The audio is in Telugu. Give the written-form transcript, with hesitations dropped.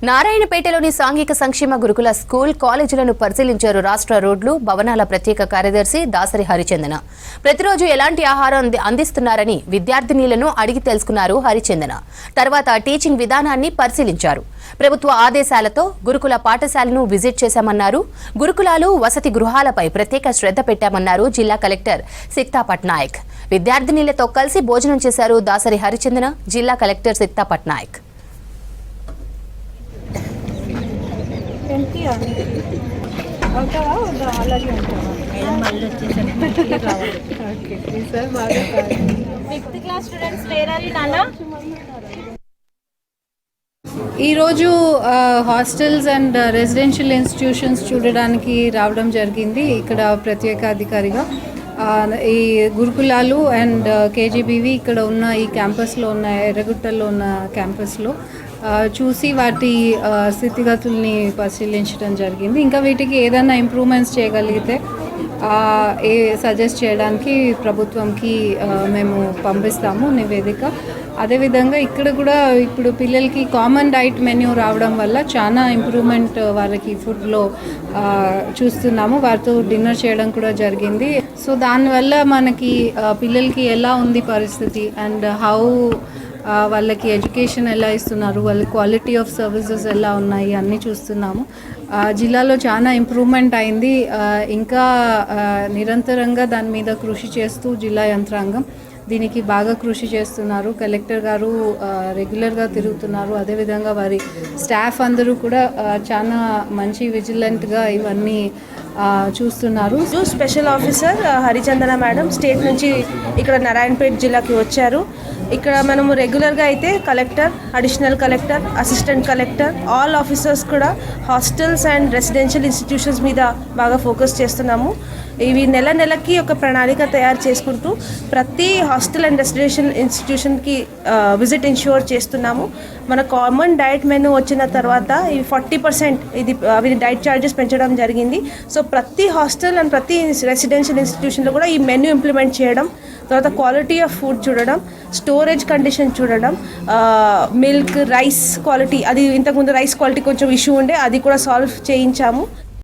నారాయణపేటలోని సాంఘిక సంక్షేమ గురుకుల స్కూల్ కాలేజీలను పరిశీలించారు రాష్ట్ర రోడ్లు భవనాల ప్రత్యేక కార్యదర్శి దాసరి హరిచందన. ప్రతిరోజు ఎలాంటి ఆహారం అందిస్తున్నారని విద్యార్థినీలను అడిగి తెలుసుకున్నారు హరిచందన. తర్వాత టీచింగ్ విధానాన్ని పరిశీలించారు. ప్రభుత్వ ఆదేశాలతో గురుకుల పాఠశాలను విజిట్ చేశామన్నారు. గురుకులాలు వసతి గృహాలపై ప్రత్యేక శ్రద్ధ పెట్టామన్నారు జిల్లా కలెక్టర్ సిక్తా పట్నాయక్. విద్యార్థినీలతో కలిసి భోజనం చేశారు దాసరి హరిచందన, జిల్లా కలెక్టర్ సిక్తా పట్నాయక్. ఈరోజు హాస్టల్స్ అండ్ రెసిడెన్షియల్ ఇన్స్టిట్యూషన్స్ చూడడానికి రావడం జరిగింది. ఇక్కడ ప్రత్యేక అధికారిగా ఈ గురుకులాలు అండ్ కేజీబీవి ఇక్కడ ఉన్న ఈ క్యాంపస్లో ఉన్న ఎర్రగుట్టలో ఉన్న క్యాంపస్లో చూసి వాటి స్థితిగతుల్ని పరిశీలించడం జరిగింది. ఇంకా వీటికి ఏదైనా ఇంప్రూవ్మెంట్స్ చేయగలిగితే సజెస్ట్ చేయడానికి ప్రభుత్వంకి మేము పంపిస్తాము నివేదిక. అదేవిధంగా ఇక్కడ కూడా ఇప్పుడు పిల్లలకి కామన్ డైట్ మెన్యూ రావడం వల్ల చాలా ఇంప్రూవ్మెంట్ వాళ్ళకి ఫుడ్లో చూస్తున్నాము. వారితో డిన్నర్ చేయడం కూడా జరిగింది. సో దానివల్ల మనకి పిల్లలకి ఎలా ఉంది పరిస్థితి అండ్ హౌ వాళ్ళకి ఎడ్యుకేషన్ ఎలా ఇస్తున్నారు, వాళ్ళ క్వాలిటీ ఆఫ్ సర్వీసెస్ ఎలా ఉన్నాయి అన్నీ చూస్తున్నాము. జిల్లాలో చాలా ఇంప్రూవ్మెంట్ అయింది. ఇంకా నిరంతరంగా దాని మీద కృషి చేస్తూ జిల్లా యంత్రాంగం దీనికి బాగా కృషి చేస్తున్నారు. కలెక్టర్ గారు రెగ్యులర్గా తిరుగుతున్నారు. అదేవిధంగా వారి స్టాఫ్ అందరూ కూడా చాలా మంచి విజిలెంట్గా ఇవన్నీ చూస్తున్నారు. స్పెషల్ ఆఫీసర్ హరిచందన మేడం స్టేట్ నుంచి ఇక్కడ నారాయణపేట జిల్లాకి వచ్చారు. ఇక్కడ మనము రెగ్యులర్గా అయితే collector, additional collector, assistant collector, all officers కూడా హాస్టల్స్ అండ్ రెసిడెన్షియల్ ఇన్స్టిట్యూషన్స్ మీద బాగా ఫోకస్ చేస్తున్నాము. ఇవి నెలకి ఒక ప్రణాళిక తయారు చేసుకుంటూ ప్రతి హాస్టల్ అండ్ రెసిడెన్షియల్ ఇన్స్టిట్యూషన్కి విజిట్ ఇన్ష్యూర్ చేస్తున్నాము. మన కామన్ డైట్ మెనూ వచ్చిన తర్వాత ఇవి 40% అవి డైట్ ఛార్జెస్ పెంచడం జరిగింది. సో ప్రతి హాస్టల్ అండ్ ప్రతి రెసిడెన్షియల్ ఇన్స్టిట్యూషన్లో కూడా ఈ మెనూ ఇంప్లిమెంట్ చేయడం, తర్వాత క్వాలిటీ ఆఫ్ ఫుడ్ చూడడం, స్టోరేజ్ కండిషన్ చూడడం, మిల్క్, రైస్ క్వాలిటీ, అది ఇంతకుముందు రైస్ క్వాలిటీ కొంచెం ఇష్యూ ఉండే అది కూడా సాల్వ్ చేయించాము.